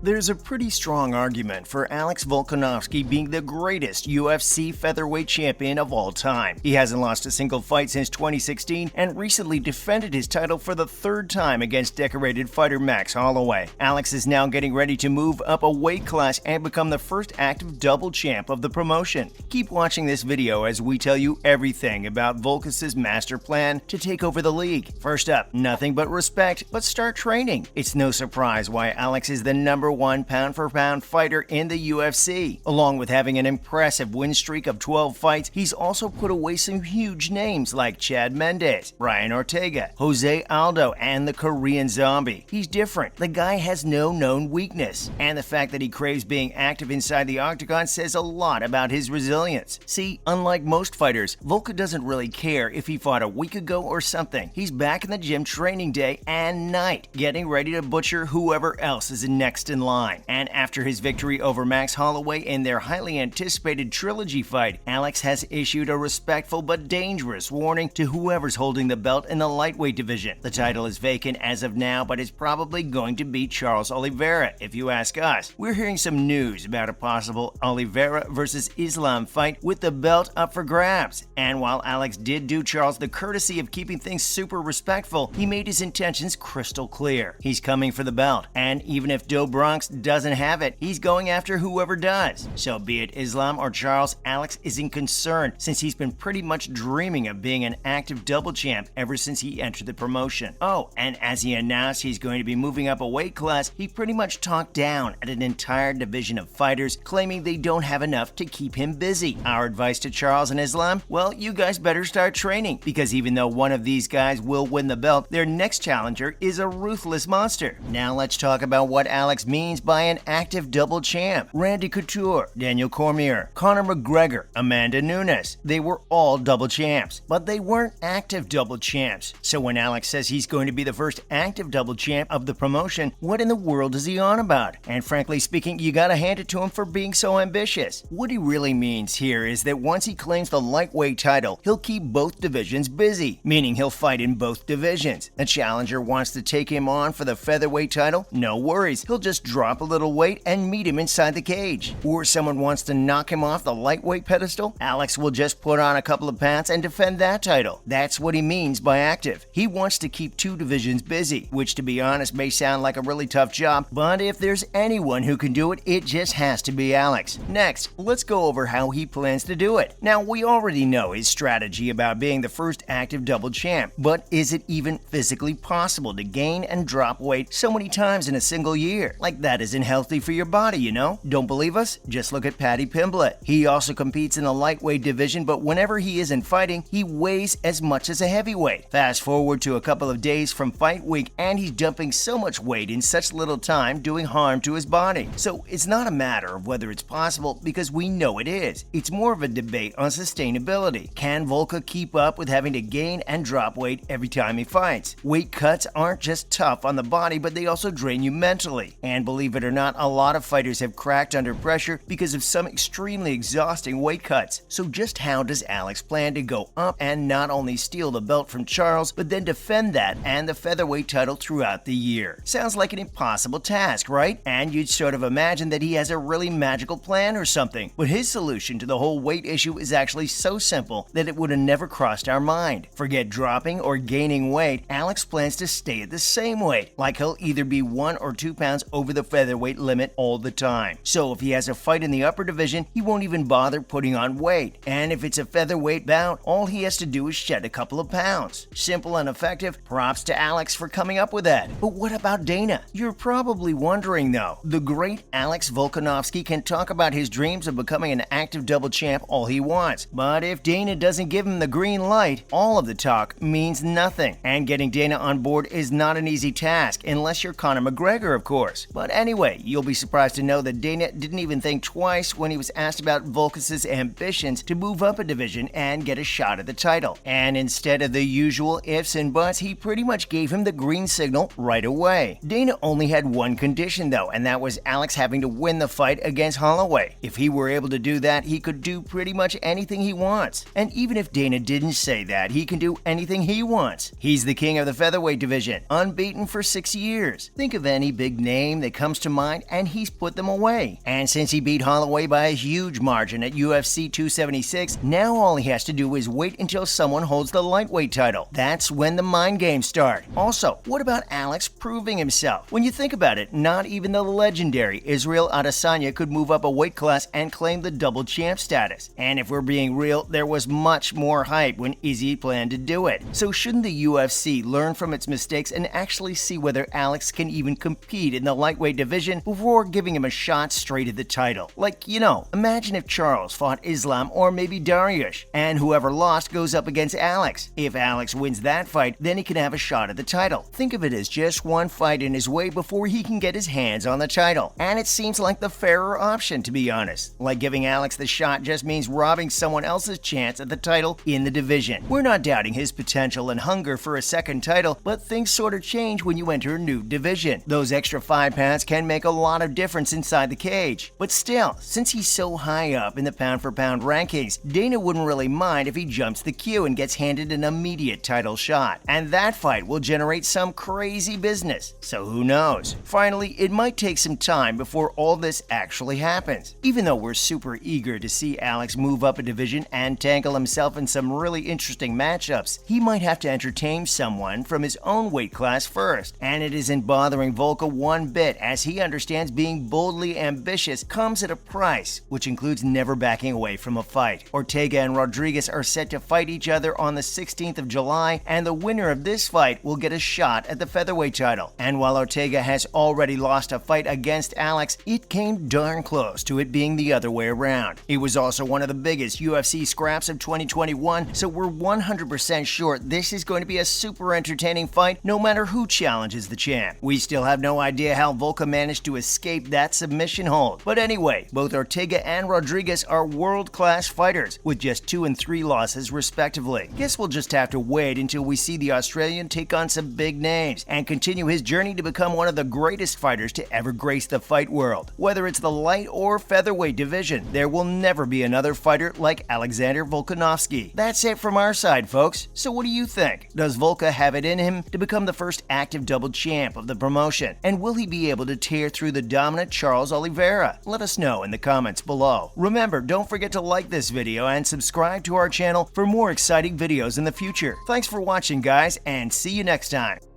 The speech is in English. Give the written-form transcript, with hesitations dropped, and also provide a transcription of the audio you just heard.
There's a pretty strong argument for Alex Volkanovski being the greatest UFC featherweight champion of all time. He hasn't lost a single fight since 2016 and recently defended his title for the third time against decorated fighter Max Holloway. Alex is now getting ready to move up a weight class and become the first active double champ of the promotion. Keep watching this video as we tell you everything about Volkas' master plan to take over the league. First up, nothing but respect, but start training. It's no surprise why Alex is the #1 pound-for-pound fighter in the UFC. Along with having an impressive win streak of 12 fights, he's also put away some huge names like Chad Mendez, Brian Ortega, Jose Aldo, and the Korean Zombie. He's different. The guy has no known weakness. And the fact that he craves being active inside the Octagon says a lot about his resilience. See, unlike most fighters, Volka doesn't really care if he fought a week ago or something. He's back in the gym training day and night, getting ready to butcher whoever else is next in line. And after his victory over Max Holloway in their highly anticipated trilogy fight, Alex has issued a respectful but dangerous warning to whoever's holding the belt in the lightweight division. The title is vacant as of now, but is probably going to be Charles Oliveira, if you ask us. We're hearing some news about a possible Oliveira versus Islam fight with the belt up for grabs. And while Alex did do Charles the courtesy of keeping things super respectful, he made his intentions crystal clear. He's coming for the belt, and even if Bronx doesn't have it, he's going after whoever does. So be it Islam or Charles, Alex isn't concerned since he's been pretty much dreaming of being an active double champ ever since he entered the promotion. Oh, and as he announced he's going to be moving up a weight class, he pretty much talked down at an entire division of fighters, claiming they don't have enough to keep him busy. Our advice to Charles and Islam? Well, you guys better start training, because even though one of these guys will win the belt, their next challenger is a ruthless monster. Now let's talk about what Alex means by an active double champ. Randy Couture, Daniel Cormier, Conor McGregor, Amanda Nunes. They were all double champs, but they weren't active double champs. So when Alex says he's going to be the first active double champ of the promotion, what in the world is he on about? And frankly speaking, you gotta hand it to him for being so ambitious. What he really means here is that once he claims the lightweight title, he'll keep both divisions busy, meaning he'll fight in both divisions. A challenger wants to take him on for the featherweight title? No worries, he'll just drop a little weight and meet him inside the cage. Or someone wants to knock him off the lightweight pedestal? Alex will just put on a couple of pounds and defend that title. That's what he means by active. He wants to keep two divisions busy, which to be honest may sound like a really tough job, but if there's anyone who can do it, it just has to be Alex. Next, let's go over how he plans to do it. Now, we already know his strategy about being the first active double champ, but is it even physically possible to gain and drop weight so many times in a single year? Like, that isn't healthy for your body, you know? Don't believe us? Just look at Paddy Pimblett. He also competes in the lightweight division, but whenever he isn't fighting, he weighs as much as a heavyweight. Fast forward to a couple of days from fight week, and he's dumping so much weight in such little time, doing harm to his body. So it's not a matter of whether it's possible, because we know it is. It's more of a debate on sustainability. Can Volka keep up with having to gain and drop weight every time he fights? Weight cuts aren't just tough on the body, but they also drain you mentally. And believe it or not, a lot of fighters have cracked under pressure because of some extremely exhausting weight cuts. So just how does Alex plan to go up and not only steal the belt from Charles, but then defend that and the featherweight title throughout the year? Sounds like an impossible task, right? And you'd sort of imagine that he has a really magical plan or something. But his solution to the whole weight issue is actually so simple that it would have never crossed our mind. Forget dropping or gaining weight, Alex plans to stay at the same weight. Like, he'll either be 1 or 2 pounds over the featherweight limit all the time. So if he has a fight in the upper division, he won't even bother putting on weight. And if it's a featherweight bout, all he has to do is shed a couple of pounds. Simple and effective. Props to Alex for coming up with that. But what about Dana? You're probably wondering though. The great Alex Volkanovski can talk about his dreams of becoming an active double champ all he wants. But if Dana doesn't give him the green light, all of the talk means nothing. And getting Dana on board is not an easy task, unless you're Conor McGregor, of course. But anyway, you'll be surprised to know that Dana didn't even think twice when he was asked about Volkas' ambitions to move up a division and get a shot at the title. And instead of the usual ifs and buts, he pretty much gave him the green signal right away. Dana only had one condition though, and that was Alex having to win the fight against Holloway. If he were able to do that, he could do pretty much anything he wants. And even if Dana didn't say that, he can do anything he wants. He's the king of the featherweight division, unbeaten for 6 years. Think of any big name that that comes to mind, and he's put them away. And since he beat Holloway by a huge margin at UFC 276, now all he has to do is wait until someone holds the lightweight title. That's when the mind games start. Also, what about Alex proving himself? When you think about it, not even the legendary Israel Adesanya could move up a weight class and claim the double champ status. And if we're being real, there was much more hype when Izzy planned to do it. So shouldn't the UFC learn from its mistakes and actually see whether Alex can even compete in the lightweight division before giving him a shot straight at the title? Like, imagine if Charles fought Islam or maybe Dariush, and whoever lost goes up against Alex. If Alex wins that fight, then he can have a shot at the title. Think of it as just one fight in his way before he can get his hands on the title. And it seems like the fairer option, to be honest. Like giving Alex the shot just means robbing someone else's chance at the title in the division. We're not doubting his potential and hunger for a second title, but things sort of change when you enter a new division. Those extra 5 pounds can make a lot of difference inside the cage. But still, since he's so high up in the pound-for-pound rankings, Dana wouldn't really mind if he jumps the queue and gets handed an immediate title shot. And that fight will generate some crazy business, so who knows? Finally, it might take some time before all this actually happens. Even though we're super eager to see Alex move up a division and tangle himself in some really interesting matchups, he might have to entertain someone from his own weight class first. And it isn't bothering Volka one bit, as he understands being boldly ambitious comes at a price, which includes never backing away from a fight. Ortega and Rodriguez are set to fight each other on the 16th of July, and the winner of this fight will get a shot at the featherweight title. And while Ortega has already lost a fight against Alex, it came darn close to it being the other way around. It was also one of the biggest UFC scraps of 2021, so we're 100% sure this is going to be a super entertaining fight no matter who challenges the champ. We still have no idea how Volka managed to escape that submission hold. But anyway, both Ortega and Rodriguez are world-class fighters, with just 2 and 3 losses respectively. Guess we'll just have to wait until we see the Australian take on some big names and continue his journey to become one of the greatest fighters to ever grace the fight world. Whether it's the light or featherweight division, there will never be another fighter like Alexander Volkanovski. That's it from our side, folks. So what do you think? Does Volka have it in him to become the first active double champ of the promotion? And will he be able to tear through the dominant Charles Oliveira? Let us know in the comments below. Remember, don't forget to like this video and subscribe to our channel for more exciting videos in the future. Thanks for watching, guys, and see you next time.